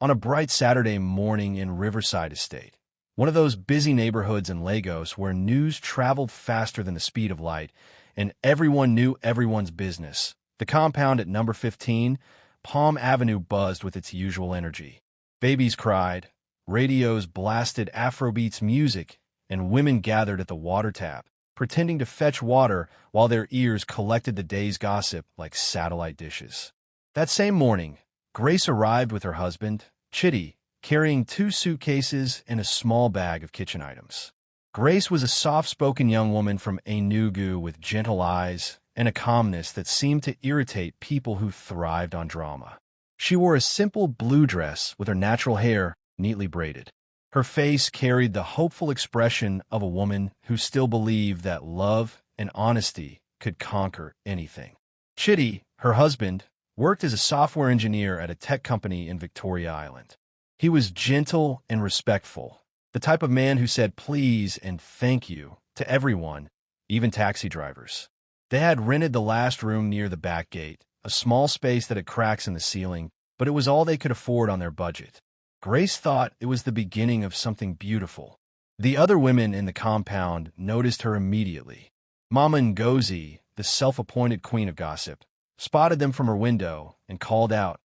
On a bright Saturday morning in Riverside Estate, one of those busy neighborhoods in Lagos where news traveled faster than the speed of light and everyone knew everyone's business, the compound at number 15, Palm Avenue buzzed with its usual energy. Babies cried, radios blasted Afrobeats music, and women gathered at the water tap, pretending to fetch water while their ears collected the day's gossip like satellite dishes. That same morning, Grace arrived with her husband, Chitty, carrying 2 suitcases and a small bag of kitchen items. Grace was a soft-spoken young woman from Enugu with gentle eyes and a calmness that seemed to irritate people who thrived on drama. She wore a simple blue dress with her natural hair neatly braided. Her face carried the hopeful expression of a woman who still believed that love and honesty could conquer anything. Chitty, her husband, worked as a software engineer at a tech company in Victoria Island. He was gentle and respectful, the type of man who said please and thank you to everyone, even taxi drivers. They had rented the last room near the back gate, a small space that had cracks in the ceiling, but it was all they could afford on their budget. Grace thought it was the beginning of something beautiful. The other women in the compound noticed her immediately. Mama Ngozi, the self-appointed queen of gossip, spotted them from her window and called out,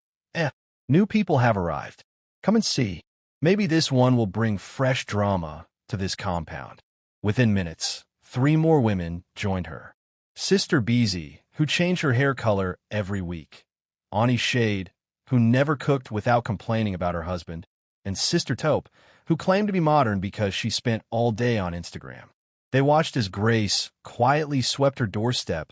new people have arrived. Come and see. Maybe this one will bring fresh drama to this compound." Within minutes, 3 more women joined her. Sister Beezy, who changed her hair color every week. Auntie Shade, who never cooked without complaining about her husband. And Sister Taupe, who claimed to be modern because she spent all day on Instagram. They watched as Grace quietly swept her doorstep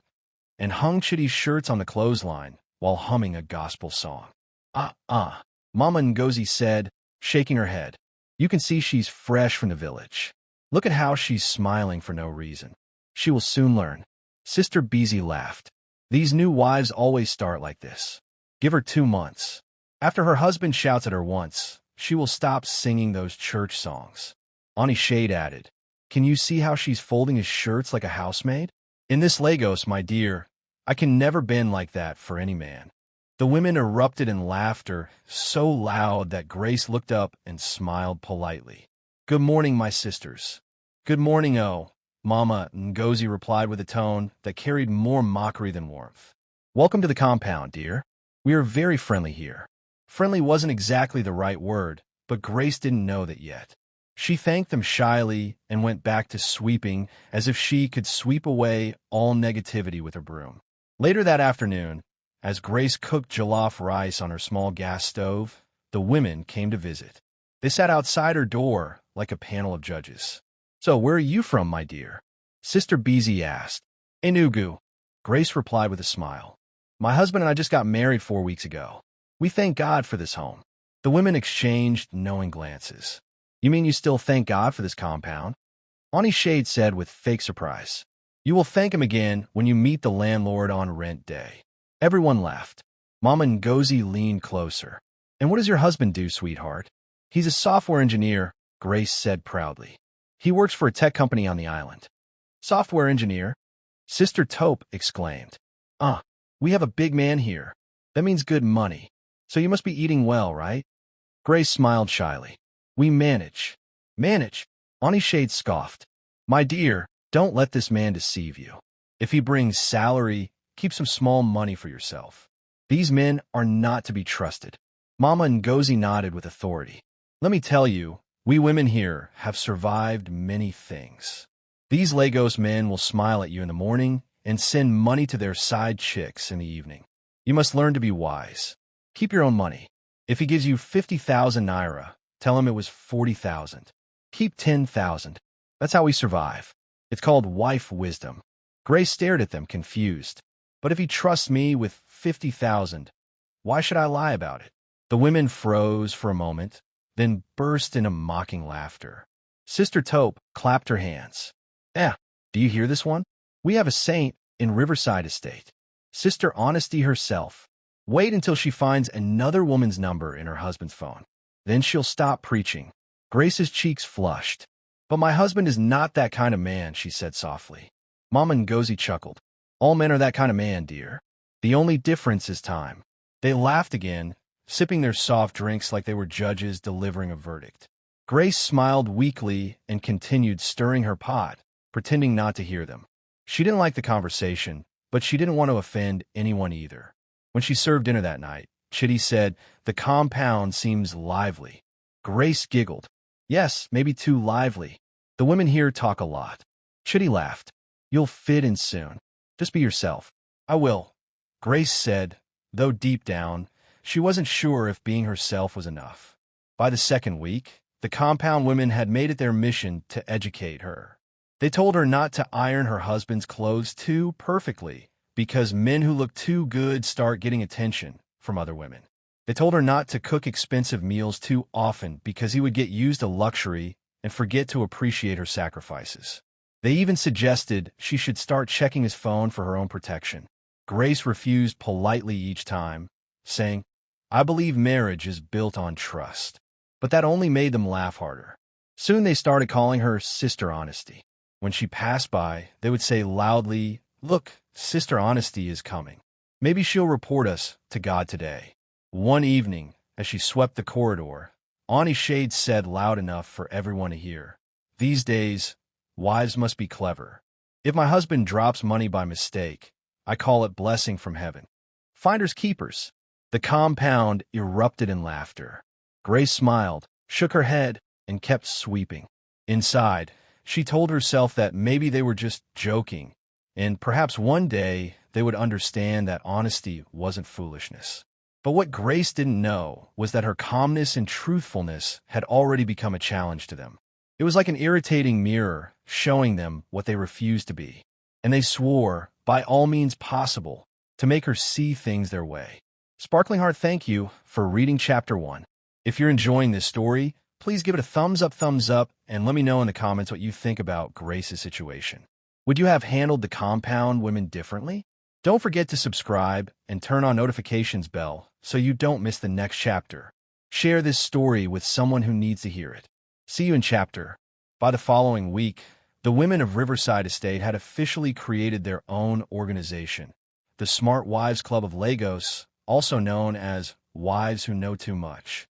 and hung Chitty's shirts on the clothesline while humming a gospel song. Mama Ngozi said, shaking her head. "You can see she's fresh from the village. Look at how she's smiling for no reason. She will soon learn." Sister Beezy laughed. "These new wives always start like this. Give her 2 months. After her husband shouts at her once, she will stop singing those church songs." Auntie Shade added, "Can you see how she's folding his shirts like a housemaid? In this Lagos, my dear, I can never bend like that for any man." The women erupted in laughter, so loud that Grace looked up and smiled politely. "Good morning, my sisters." "Good morning, oh," Mama Ngozi replied with a tone that carried more mockery than warmth. "Welcome to the compound, dear. We are very friendly here." Friendly wasn't exactly the right word, but Grace didn't know that yet. She thanked them shyly and went back to sweeping as if she could sweep away all negativity with her broom. Later that afternoon, as Grace cooked jollof rice on her small gas stove, the women came to visit. They sat outside her door like a panel of judges. "So where are you from, my dear?" Sister Beezy asked. "Enugu," Grace replied with a smile. "My husband and I just got married 4 weeks ago. We thank God for this home." The women exchanged knowing glances. "You mean you still thank God for this compound?" Auntie Shade said with fake surprise. "You will thank him again when you meet the landlord on rent day." Everyone laughed. Mama Ngozi leaned closer. "And what does your husband do, sweetheart?" "He's a software engineer," Grace said proudly. "He works for a tech company on the island." "Software engineer?" Sister Taupe exclaimed. We have a big man here. That means good money. So you must be eating well, right?" Grace smiled shyly. "We manage." "Manage?" Auntie Shade scoffed. "My dear, don't let this man deceive you. If he brings salary, keep some small money for yourself. These men are not to be trusted." Mama Ngozi nodded with authority. "Let me tell you, we women here have survived many things. These Lagos men will smile at you in the morning and send money to their side chicks in the evening. You must learn to be wise. Keep your own money. If he gives you 50,000 naira, tell him it was 40,000. Keep 10,000. That's how we survive. It's called wife wisdom." Grace stared at them, confused. "But if he trusts me with 50,000, why should I lie about it?" The women froze for a moment, then burst into mocking laughter. Sister Taupe clapped her hands. Do you hear this one? We have a saint in Riverside Estate. Sister Honesty herself. Wait until she finds another woman's number in her husband's phone. Then she'll stop preaching." Grace's cheeks flushed. "But my husband is not that kind of man," she said softly. Mama Ngozi chuckled. "All men are that kind of man, dear. The only difference is time." They laughed again, sipping their soft drinks like they were judges delivering a verdict. Grace smiled weakly and continued stirring her pot, pretending not to hear them. She didn't like the conversation, but she didn't want to offend anyone either. When she served dinner that night, Chitty said, "The compound seems lively." Grace giggled. "Yes, maybe too lively. The women here talk a lot." Chitty laughed. "You'll fit in soon. Just be yourself." "I will," Grace said, though deep down, she wasn't sure if being herself was enough. By the second week, the compound women had made it their mission to educate her. They told her not to iron her husband's clothes too perfectly, because men who look too good start getting attention from other women. They told her not to cook expensive meals too often because he would get used to luxury and forget to appreciate her sacrifices. They even suggested she should start checking his phone for her own protection. Grace refused politely each time, saying, "I believe marriage is built on trust." But that only made them laugh harder. Soon they started calling her Sister Honesty. When she passed by, they would say loudly, "Look, Sister Honesty is coming. Maybe she'll report us to God today." One evening, as she swept the corridor, Auntie Shade said loud enough for everyone to hear, "These days, wives must be clever. If my husband drops money by mistake, I call it blessing from heaven." Finders keepers. The compound erupted in laughter. Grace smiled, shook her head, and kept sweeping. Inside, she told herself that maybe they were just joking, and perhaps one day they would understand that honesty wasn't foolishness. But what Grace didn't know was that her calmness and truthfulness had already become a challenge to them. It was like an irritating mirror showing them what they refused to be, and they swore, by all means possible, to make her see things their way. Sparkling Heart, thank you for reading Chapter 1. If you're enjoying this story, please give it a thumbs up, and let me know in the comments what you think about Grace's situation. Would you have handled the compound women differently? Don't forget to subscribe and turn on notifications bell so you don't miss the next chapter. Share this story with someone who needs to hear it. See you in chapter. By the following week, the women of Riverside Estate had officially created their own organization, the Smart Wives Club of Lagos, also known as Wives Who Know Too Much.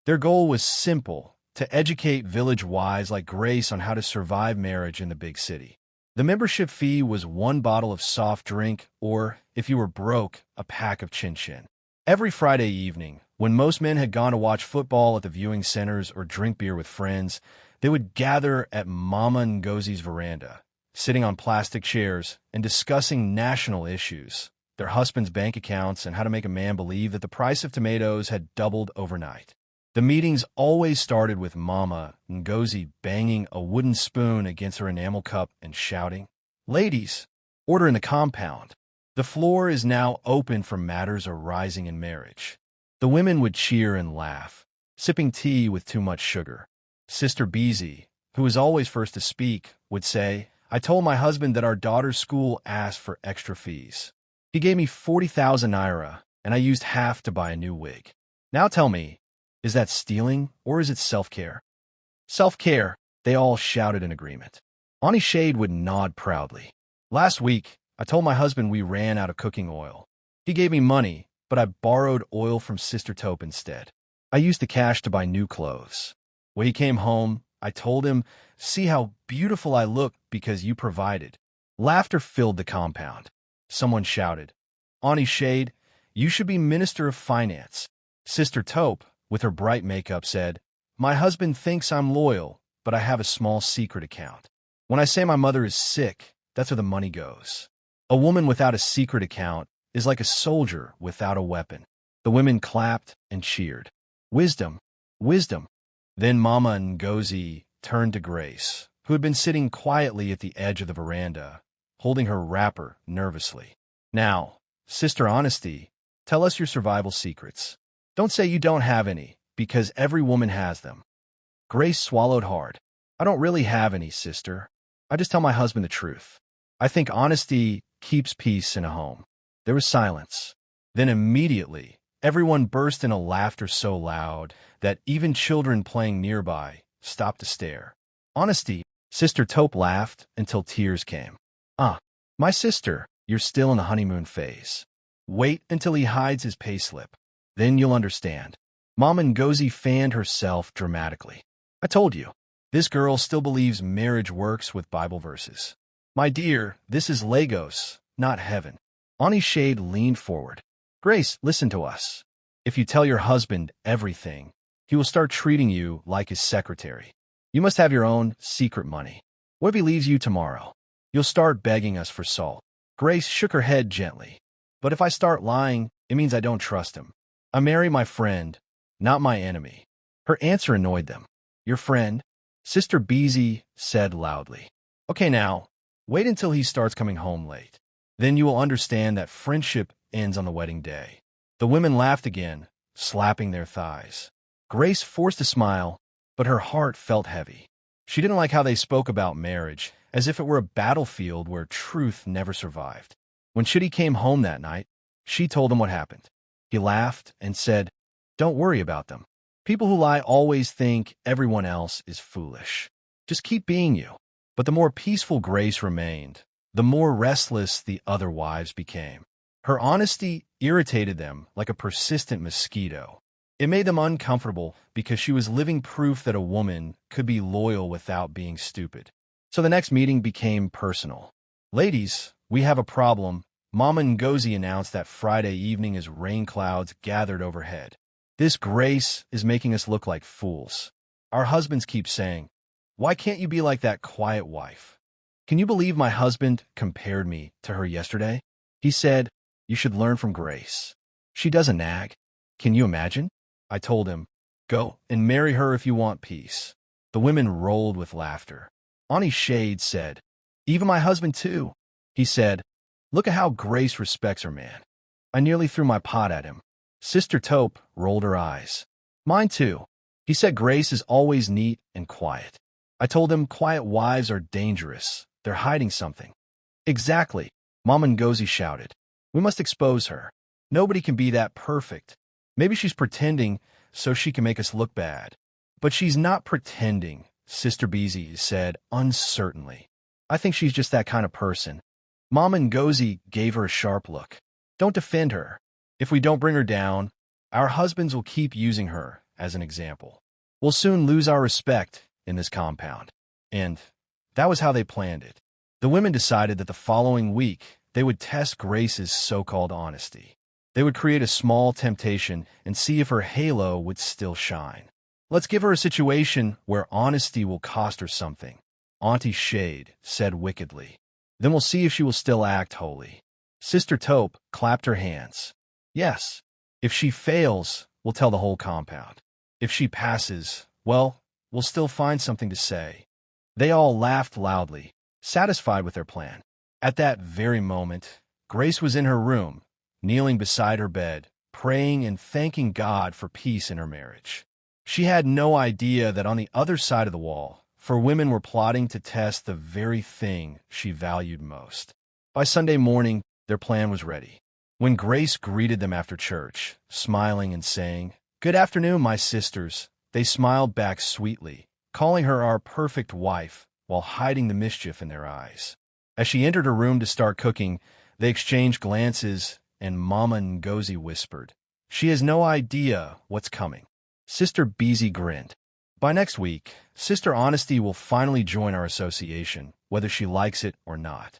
Their goal was simple: to educate village wives like Grace on how to survive marriage in the big city. The membership fee was 1 bottle of soft drink, or, if you were broke, a pack of chin-chin. Every Friday evening, when most men had gone to watch football at the viewing centers or drink beer with friends, they would gather at Mama Ngozi's veranda, sitting on plastic chairs and discussing national issues, their husbands' bank accounts, and how to make a man believe that the price of tomatoes had doubled overnight. The meetings always started with Mama Ngozi banging a wooden spoon against her enamel cup and shouting, "Ladies, order in the compound. The floor is now open for matters arising in marriage." The women would cheer and laugh, sipping tea with too much sugar. Sister Beezy, who was always first to speak, would say, "I told my husband that our daughter's school asked for extra fees. He gave me 40,000 naira, and I used half to buy a new wig. Now tell me, is that stealing, or is it self-care?" "Self-care," they all shouted in agreement. Auntie Shade would nod proudly. "Last week, I told my husband we ran out of cooking oil. He gave me money, but I borrowed oil from Sister Taupe instead. I used the cash to buy new clothes. When he came home, I told him, 'See how beautiful I look because you provided.'" Laughter filled the compound. Someone shouted, "Auntie Shade, you should be Minister of Finance." Sister Taupe, with her bright makeup, said, "My husband thinks I'm loyal, but I have a small secret account. When I say my mother is sick, that's where the money goes." A woman without a secret account is like a soldier without a weapon. The women clapped and cheered. "Wisdom, wisdom." Then Mama Ngozi turned to Grace, who had been sitting quietly at the edge of the veranda, holding her wrapper nervously. "Now, Sister Honesty, tell us your survival secrets. Don't say you don't have any, because every woman has them." Grace swallowed hard. "I don't really have any, sister. I just tell my husband the truth. I think honesty keeps peace in a home." There was silence. Then immediately, everyone burst into laughter so loud that even children playing nearby stopped to stare. "Honesty," Sister Taupe laughed until tears came. "Ah, my sister, you're still in the honeymoon phase. Wait until he hides his payslip. Then you'll understand. Mama Ngozi fanned herself dramatically. I told you. This girl still believes marriage works with Bible verses. My dear, this is Lagos, not heaven. Ani Shade leaned forward. Grace, listen to us. If you tell your husband everything, he will start treating you like his secretary. You must have your own secret money. What if he leaves you tomorrow? You'll start begging us for salt. Grace shook her head gently. But if I start lying, it means I don't trust him. I marry my friend, not my enemy. Her answer annoyed them. Your friend? Sister Beezy said loudly. Okay now, wait until he starts coming home late. Then you will understand that friendship ends on the wedding day. The women laughed again, slapping their thighs. Grace forced a smile, but her heart felt heavy. She didn't like how they spoke about marriage, as if it were a battlefield where truth never survived. When Chitty came home that night, she told him what happened. He laughed and said, Don't worry about them. People who lie always think everyone else is foolish. Just keep being you. But the more peaceful Grace remained, the more restless the other wives became. Her honesty irritated them like a persistent mosquito. It made them uncomfortable because she was living proof that a woman could be loyal without being stupid. So the next meeting became personal. Ladies, we have a problem. Mama Ngozi announced that Friday evening as rain clouds gathered overhead. This Grace is making us look like fools. Our husbands keep saying, Why can't you be like that quiet wife? Can you believe my husband compared me to her yesterday? He said, You should learn from Grace. She doesn't nag. Can you imagine? I told him, Go and marry her if you want peace. The women rolled with laughter. Ani Shade said, Even my husband too. He said, Look at how Grace respects her man. I nearly threw my pot at him. Sister Taupe rolled her eyes. Mine too. He said Grace is always neat and quiet. I told him quiet wives are dangerous. They're hiding something. Exactly, Mama Ngozi shouted. We must expose her. Nobody can be that perfect. Maybe she's pretending so she can make us look bad. But she's not pretending, Sister Beezy said uncertainly. I think she's just that kind of person. Mama Ngozi gave her a sharp look. Don't defend her. If we don't bring her down, our husbands will keep using her as an example. We'll soon lose our respect in this compound. And that was how they planned it. The women decided that the following week, they would test Grace's so-called honesty. They would create a small temptation and see if her halo would still shine. Let's give her a situation where honesty will cost her something, Auntie Shade said wickedly. Then we'll see if she will still act holy. Sister Taupe clapped her hands. Yes, if she fails, we'll tell the whole compound. If she passes, well, we'll still find something to say. They all laughed loudly, satisfied with their plan. At that very moment, Grace was in her room, kneeling beside her bed, praying and thanking God for peace in her marriage. She had no idea that on the other side of the wall, 4 women were plotting to test the very thing she valued most. By Sunday morning, their plan was ready. When Grace greeted them after church, smiling and saying, Good afternoon, my sisters, they smiled back sweetly, calling her our perfect wife while hiding the mischief in their eyes. As she entered her room to start cooking, they exchanged glances, and Mama Ngozi whispered, She has no idea what's coming. Sister Beezy grinned. By next week, Sister Honesty will finally join our association, whether she likes it or not.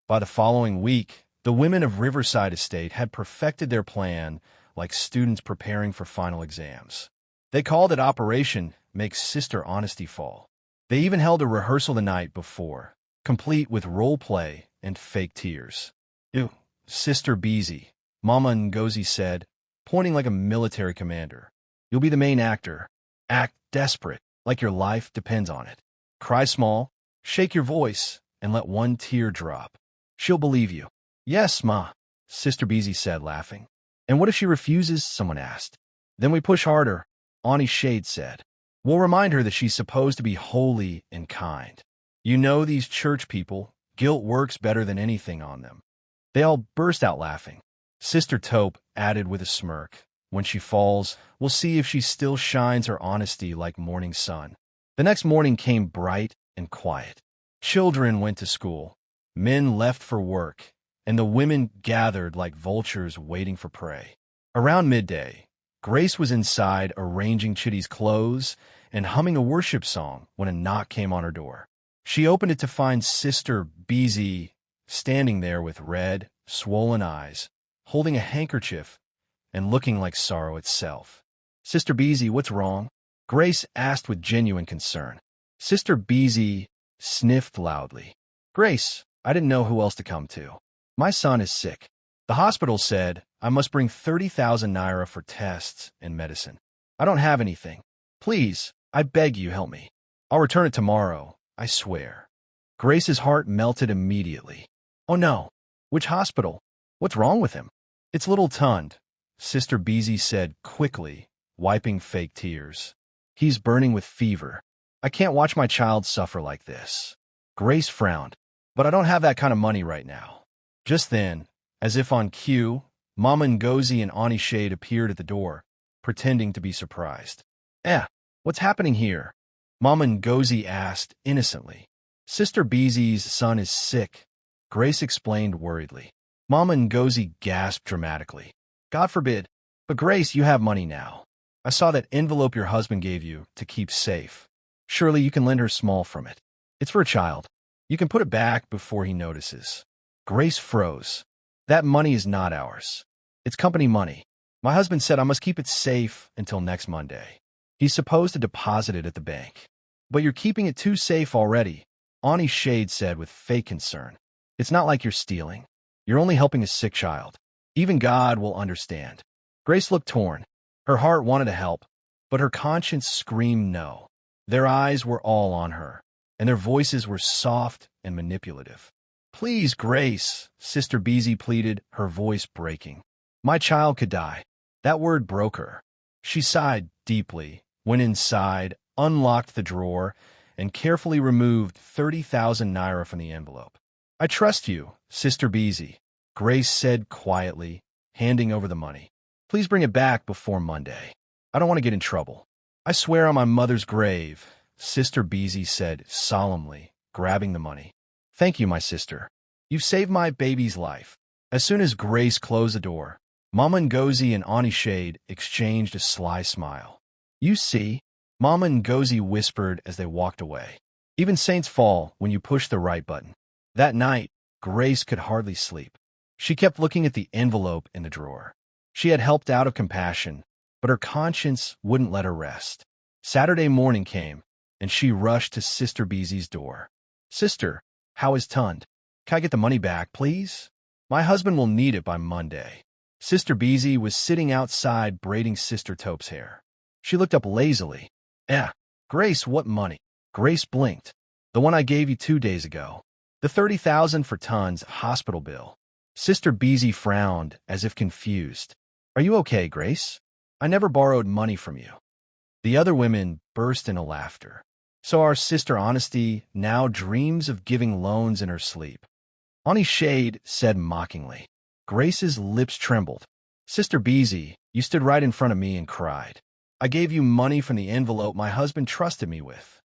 By the following week, the women of Riverside Estate had perfected their plan like students preparing for final exams. They called it Operation Make Sister Honesty Fall. They even held a rehearsal the night before, complete with role play and fake tears. Ew, Sister Beezy, Mama Ngozi said, pointing like a military commander. You'll be the main actor. Act desperate, like your life depends on it. Cry small, shake your voice, and let one tear drop. She'll believe you. Yes, Ma, Sister Beezy said, laughing. And what if she refuses? Someone asked. Then we push harder, Auntie Shade said. We'll remind her that she's supposed to be holy and kind. You know these church people, guilt works better than anything on them. They all burst out laughing. Sister Taupe added with a smirk, When she falls, we'll see if she still shines her honesty like morning sun. The next morning came bright and quiet. Children went to school. Men left for work, and the women gathered like vultures waiting for prey. Around midday, Grace was inside arranging Chitty's clothes and humming a worship song when a knock came on her door. She opened it to find Sister Beezy standing there with red, swollen eyes, holding a handkerchief and looking like sorrow itself. "Sister Beezy, what's wrong?" Grace asked with genuine concern. Sister Beezy sniffed loudly. "Grace, I didn't know who else to come to. My son is sick. The hospital said I must bring 30,000 naira for tests and medicine. I don't have anything. Please, I beg you, help me. I'll return it tomorrow, I swear." Grace's heart melted immediately. "Oh no, which hospital? What's wrong with him?" "It's little Tund," Sister Beezy said quickly, wiping fake tears. "He's burning with fever. I can't watch my child suffer like this." Grace frowned. "But I don't have that kind of money right now." Just then, as if on cue, Mama Ngozi and Auntie Shade appeared at the door, pretending to be surprised. What's happening here?" Mama Ngozi asked innocently. "Sister Beezy's son is sick," Grace explained worriedly. Mama Ngozi gasped dramatically. "God forbid. But Grace, you have money now. I saw that envelope your husband gave you to keep safe. Surely you can lend her small from it. It's for a child. You can put it back before he notices." Grace froze. "That money is not ours. It's company money. My husband said I must keep it safe until next Monday. He's supposed to deposit it at the bank." "But you're keeping it too safe already," Auntie Shade said with fake concern. "It's not like you're stealing. You're only helping a sick child. Even God will understand." Grace looked torn. Her heart wanted to help, but her conscience screamed no. Their eyes were all on her, and their voices were soft and manipulative. "Please, Grace," Sister Beezy pleaded, her voice breaking. "My child could die." That word broke her. She sighed deeply, went inside, unlocked the drawer, and carefully removed 30,000 naira from the envelope. "I trust you, Sister Beezy," Grace said quietly, handing over the money. "Please bring it back before Monday. I don't want to get in trouble." "I swear on my mother's grave," Sister Beezy said solemnly, grabbing the money. "Thank you, my sister. You've saved my baby's life." As soon as Grace closed the door, Mama Ngozi and Auntie Shade exchanged a sly smile. "You see," Mama Ngozi whispered as they walked away. "Even saints fall when you push the right button." That night, Grace could hardly sleep. She kept looking at the envelope in the drawer. She had helped out of compassion, but her conscience wouldn't let her rest. Saturday morning came, and she rushed to Sister Beezy's door. "Sister, how is Tund? Can I get the money back, please? My husband will need it by Monday." Sister Beezy was sitting outside braiding Sister Taupe's hair. She looked up lazily. Grace, what money?" Grace blinked. "The one I gave you 2 days ago. The 30,000 for Tund's hospital bill." Sister Beezy frowned, as if confused. "Are you okay, Grace? I never borrowed money from you." The other women burst into laughter. "So our Sister Honesty now dreams of giving loans in her sleep," Auntie Shade said mockingly. Grace's lips trembled. "Sister Beezy, you stood right in front of me and cried. I gave you money from the envelope my husband trusted me with."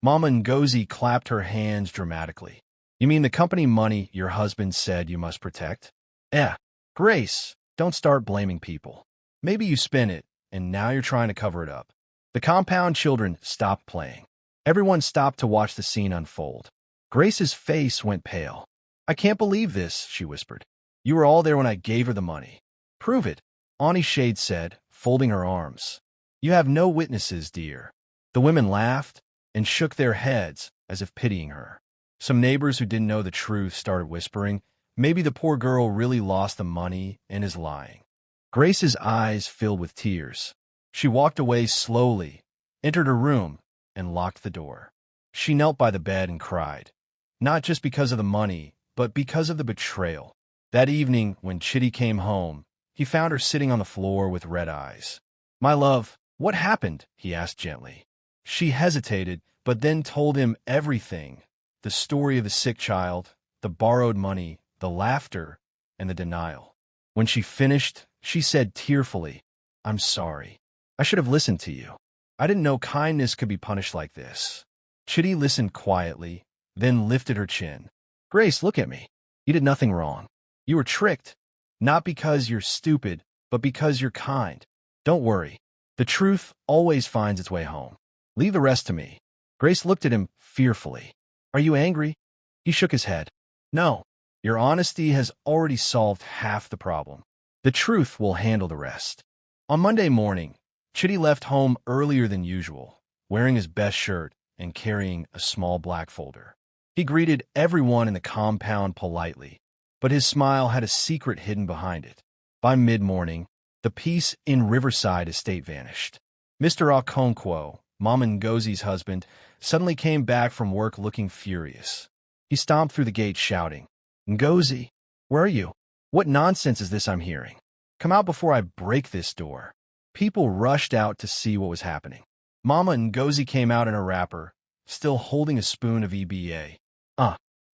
Mama Ngozi clapped her hands dramatically. "You mean the company money your husband said you must protect?" Grace, don't start blaming people. Maybe you spent it, and now you're trying to cover it up." The compound children stopped playing. Everyone stopped to watch the scene unfold. Grace's face went pale. "I can't believe this," she whispered. "You were all there when I gave her the money." "Prove it," Auntie Shade said, folding her arms. "You have no witnesses, dear." The women laughed and shook their heads as if pitying her. Some neighbors who didn't know the truth started whispering, "Maybe the poor girl really lost the money and is lying." Grace's eyes filled with tears. She walked away slowly, entered her room, and locked the door. She knelt by the bed and cried, not just because of the money, but because of the betrayal. That evening, when Chitty came home, he found her sitting on the floor with red eyes. "My love, what happened?" he asked gently. She hesitated, but then told him everything. The story of the sick child, the borrowed money, the laughter, and the denial. When she finished, she said tearfully, "I'm sorry. I should have listened to you. I didn't know kindness could be punished like this." Chitty listened quietly, then lifted her chin. Grace, look at me. You did nothing wrong. You were tricked. Not because you're stupid, but because you're kind. Don't worry. The truth always finds its way home. Leave the rest to me. Grace looked at him fearfully. Are you angry? He shook his head. No. Your honesty has already solved half the problem. The truth will handle the rest. On Monday morning, Chitty left home earlier than usual, wearing his best shirt and carrying a small black folder. He greeted everyone in the compound politely, but his smile had a secret hidden behind it. By mid-morning, the peace in Riverside Estate vanished. Mr. Okonkwo, Mama Ngozi's husband, suddenly came back from work looking furious. He stomped through the gate shouting, Ngozi, where are you? What nonsense is this I'm hearing? Come out before I break this door. People rushed out to see what was happening. Mama Ngozi came out in a wrapper, still holding a spoon of EBA.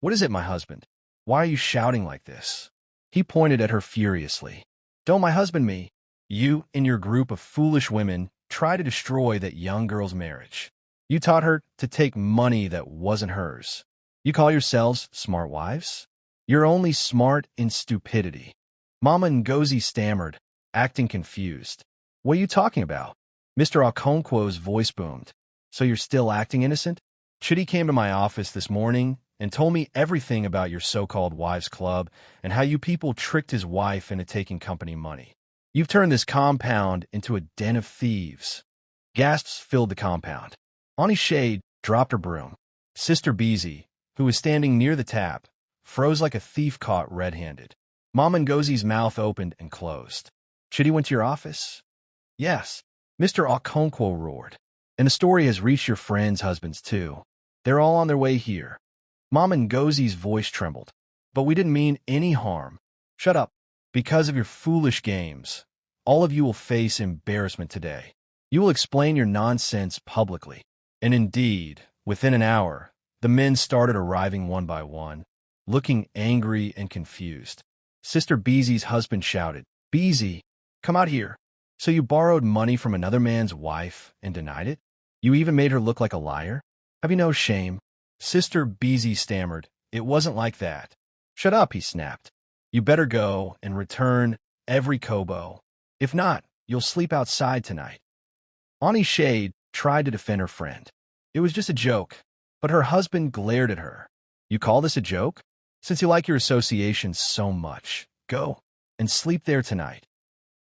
What is it, my husband? Why are you shouting like this? He pointed at her furiously. Don't my husband me. You and your group of foolish women try to destroy that young girl's marriage. You taught her to take money that wasn't hers. You call yourselves smart wives? You're only smart in stupidity. Mama Ngozi stammered, acting confused. What are you talking about? Mr. Okonkwo's voice boomed. So you're still acting innocent? Chitty came to my office this morning and told me everything about your so-called wives' club and how you people tricked his wife into taking company money. You've turned this compound into a den of thieves. Gasps filled the compound. Ani Shade dropped her broom. Sister Beezy, who was standing near the tap, froze like a thief caught red-handed. Mama Ngozi's mouth opened and closed. Chitty went to your office? Yes. Mr. Okonkwo roared. And the story has reached your friends' husbands, too. They're all on their way here. Mama Ngozi's voice trembled. But we didn't mean any harm. Shut up. Because of your foolish games, all of you will face embarrassment today. You will explain your nonsense publicly. And indeed, within an hour, the men started arriving one by one, looking angry and confused. Sister Beezy's husband shouted, Beezy, come out here. So you borrowed money from another man's wife and denied it? You even made her look like a liar? Have you no shame? Sister Beezy stammered, It wasn't like that. Shut up, he snapped. You better go and return every kobo. If not, you'll sleep outside tonight. Ani Shade tried to defend her friend. It was just a joke, but her husband glared at her. You call this a joke? Since you like your association so much, go and sleep there tonight.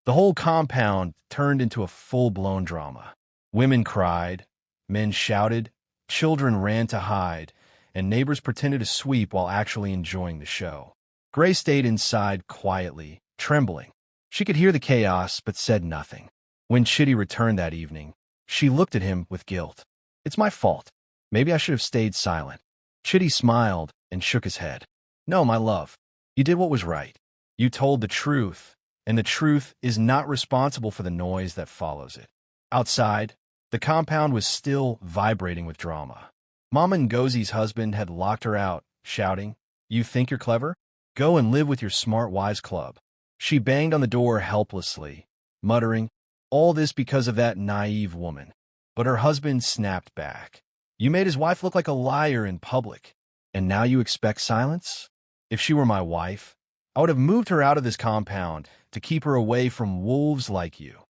The whole compound turned into a full-blown drama. Women cried, men shouted, children ran to hide, and neighbors pretended to sweep while actually enjoying the show. Grace stayed inside quietly, trembling. She could hear the chaos but said nothing. When Chitty returned that evening, she looked at him with guilt. It's my fault. Maybe I should have stayed silent. Chitty smiled and shook his head. No, my love. You did what was right. You told the truth, and the truth is not responsible for the noise that follows it. Outside, the compound was still vibrating with drama. Mama Ngozi's husband had locked her out, shouting, You think you're clever? Go and live with your smart wives club. She banged on the door helplessly, muttering, All this because of that naive woman. But her husband snapped back. You made his wife look like a liar in public, and now you expect silence? If she were my wife, I would have moved her out of this compound to keep her away from wolves like you.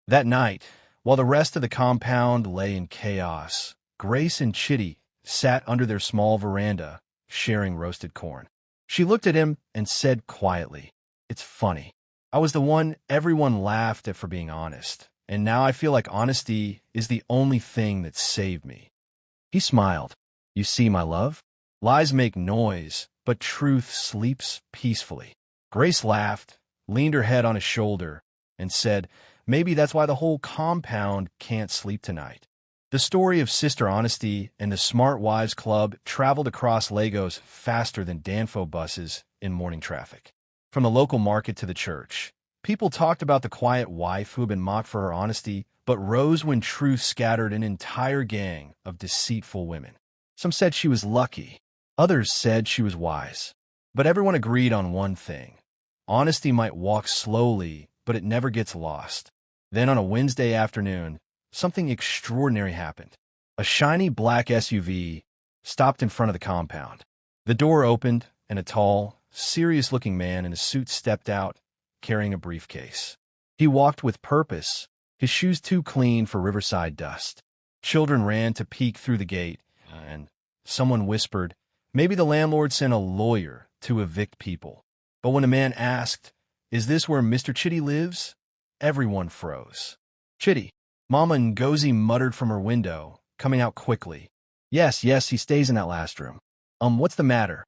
That night, while the rest of the compound lay in chaos, Grace and Chitty sat under their small veranda, sharing roasted corn. She looked at him and said quietly, It's funny. I was the one everyone laughed at for being honest, and now I feel like honesty is the only thing that saved me. He smiled. You see, my love? Lies make noise, but truth sleeps peacefully. Grace laughed, leaned her head on his shoulder, and said, Maybe that's why the whole compound can't sleep tonight. The story of Sister Honesty and the Smart Wives Club traveled across Lagos faster than Danfo buses in morning traffic. From the local market to the church, people talked about the quiet wife who had been mocked for her honesty, but rose when truth scattered an entire gang of deceitful women. Some said she was lucky. Others said she was wise. But everyone agreed on one thing. Honesty might walk slowly, but it never gets lost. Then on a Wednesday afternoon, something extraordinary happened. A shiny black SUV stopped in front of the compound. The door opened, and a tall, serious-looking man in a suit stepped out, carrying a briefcase. He walked with purpose, his shoes too clean for riverside dust. Children ran to peek through the gate, and someone whispered, maybe the landlord sent a lawyer to evict people. But when a man asked, "Is this where Mr. Chitty lives?" everyone froze. "Chitty," Mama Ngozi muttered from her window, coming out quickly. Yes, he stays in that last room. What's the matter?"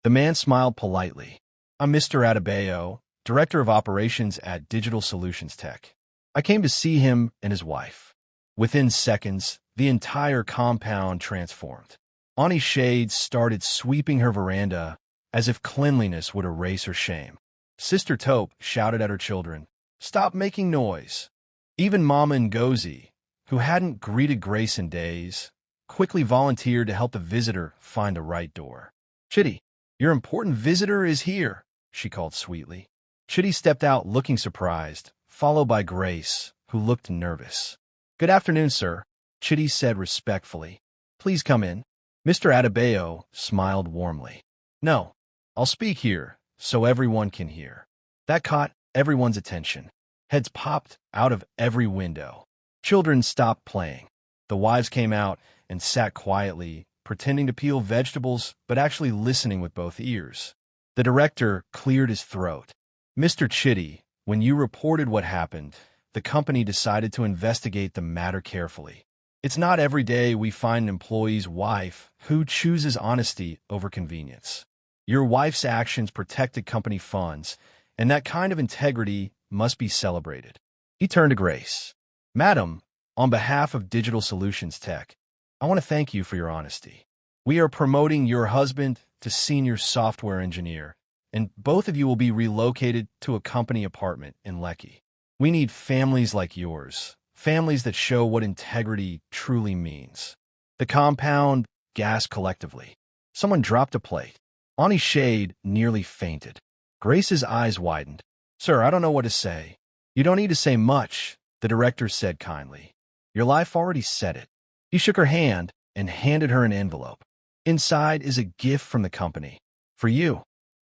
The man smiled politely. "I'm Mr. Adebayo, Director of Operations at Digital Solutions Tech. I came to see him and his wife." Within seconds, the entire compound transformed. Ani Shade started sweeping her veranda as if cleanliness would erase her shame. Sister Taupe shouted at her children, "Stop making noise." Even Mama Ngozi, who hadn't greeted Grace in days, quickly volunteered to help the visitor find the right door. "Chitty, your important visitor is here," she called sweetly. Chitty stepped out looking surprised, followed by Grace, who looked nervous. "Good afternoon, sir," Chitty said respectfully. "Please come in." Mr. Adebayo smiled warmly. "No, I'll speak here so everyone can hear." That caught everyone's attention. Heads popped out of every window. Children stopped playing. The wives came out and sat quietly, pretending to peel vegetables but actually listening with both ears. The director cleared his throat. "Mr. Chitty, when you reported what happened, the company decided to investigate the matter carefully. It's not every day we find an employee's wife who chooses honesty over convenience. Your wife's actions protected company funds, and that kind of integrity must be celebrated." He turned to Grace. "Madam, on behalf of Digital Solutions Tech, I want to thank you for your honesty. We are promoting your husband to senior software engineer, and both of you will be relocated to a company apartment in Lekki. We need families like yours, families that show what integrity truly means." The compound gasped collectively. Someone dropped a plate. Ani Shade nearly fainted. Grace's eyes widened. "Sir, I don't know what to say." "You don't need to say much," the director said kindly. "Your life already said it." He shook her hand and handed her an envelope. "Inside is a gift from the company. For you,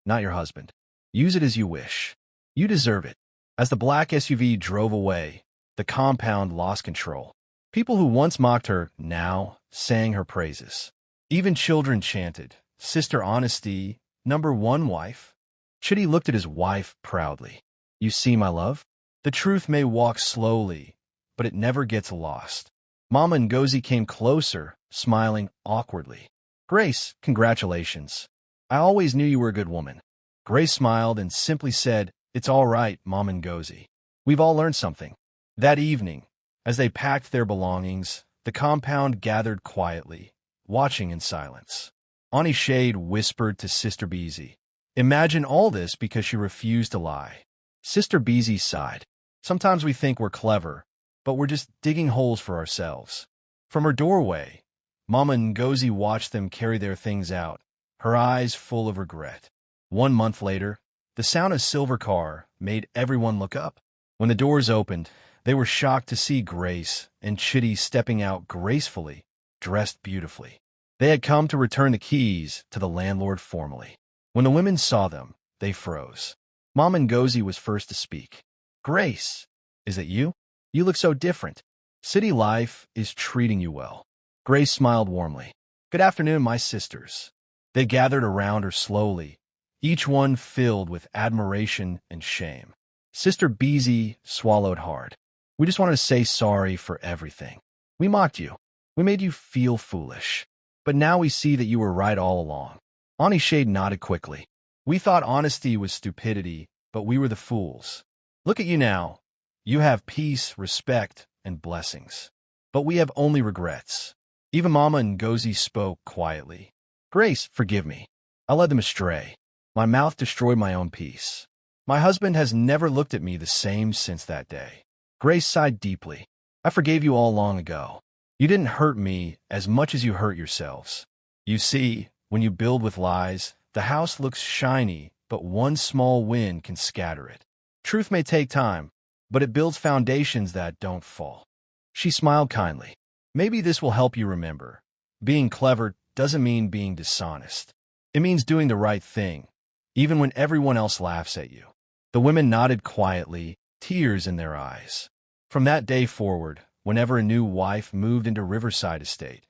not your husband. Use it as you wish. You deserve it." As the black SUV drove away, the compound lost control. People who once mocked her now sang her praises. Even children chanted, "Sister Honesty, #1 wife." Chitty looked at his wife proudly. "You see, my love? The truth may walk slowly, but it never gets lost." Mama Ngozi came closer, smiling awkwardly. "Grace, congratulations. I always knew you were a good woman." Grace smiled and simply said, "It's all right, Mama Ngozi. We've all learned something." That evening, as they packed their belongings, the compound gathered quietly, watching in silence. Ani Shade whispered to Sister Beezy, "Imagine all this because she refused to lie." Sister Beezy sighed. "Sometimes we think we're clever, but we're just digging holes for ourselves." From her doorway, Mama Ngozi watched them carry their things out, her eyes full of regret. 1 month later, the sound of Silver Car made everyone look up. When the doors opened, they were shocked to see Grace and Chitty stepping out gracefully, dressed beautifully. They had come to return the keys to the landlord formally. When the women saw them, they froze. Mama Ngozi was first to speak. "Grace, is that you? You look so different. City life is treating you well." Grace smiled warmly. "Good afternoon, my sisters." They gathered around her slowly, each one filled with admiration and shame. Sister Beezy swallowed hard. "We just wanted to say sorry for everything. We mocked you. We made you feel foolish. But now we see that you were right all along." Ani Shade nodded quickly. "We thought honesty was stupidity, but we were the fools. Look at you now. You have peace, respect, and blessings. But we have only regrets." Even Mama Ngozi spoke quietly. "Grace, forgive me. I led them astray. My mouth destroyed my own peace. My husband has never looked at me the same since that day." Grace sighed deeply. "I forgave you all long ago. You didn't hurt me as much as you hurt yourselves. You see, when you build with lies, the house looks shiny, but one small wind can scatter it. Truth may take time, but it builds foundations that don't fall." She smiled kindly. "Maybe this will help you remember. Being clever doesn't mean being dishonest. It means doing the right thing, even when everyone else laughs at you. The women nodded quietly, tears in their eyes. From that day forward, whenever a new wife moved into Riverside Estate,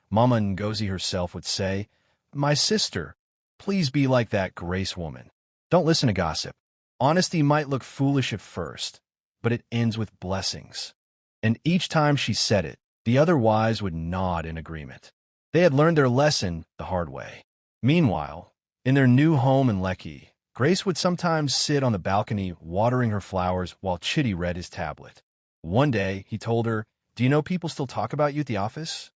Mama Ngozi herself would say, "My sister, please be like that Grace woman. Don't listen to gossip. Honesty might look foolish at first, but it ends with blessings." And each time she said it, the other wives would nod in agreement. They had learned their lesson the hard way. Meanwhile, in their new home in Lekki, Grace would sometimes sit on the balcony watering her flowers while Chitty read his tablet. One day, he told her, "Do you know people still talk about you at the office?"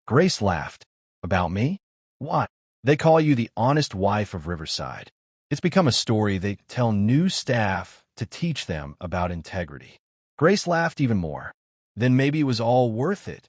Grace laughed. "About me? What? They call you the honest wife of Riverside." It's become a story they tell new staff to teach them about integrity. Grace laughed even more. Then maybe it was all worth it.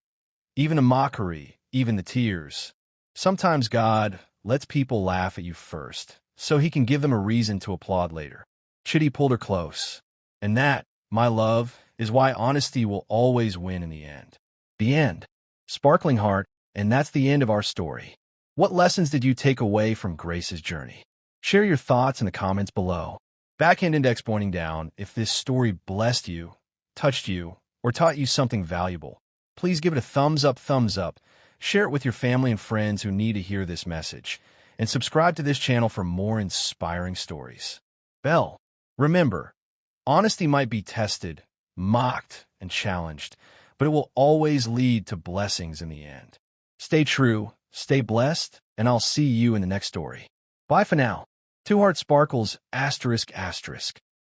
Even the mockery, even the tears. Sometimes God lets people laugh at you first, so he can give them a reason to applaud later. Chitty pulled her close. And that, my love, is why honesty will always win in the end. The end. Sparkling heart, and that's the end of our story. What lessons did you take away from Grace's journey? Share your thoughts in the comments below. Backhand index pointing down. If this story blessed you, touched you, or taught you something valuable, please give it a thumbs up, share it with your family and friends who need to hear this message, and subscribe to this channel for more inspiring stories. Bell. Remember, honesty might be tested, mocked, and challenged, but it will always lead to blessings in the end. Stay true, stay blessed, and I'll see you in the next story. Bye for now. Two Heart Sparkles, ****.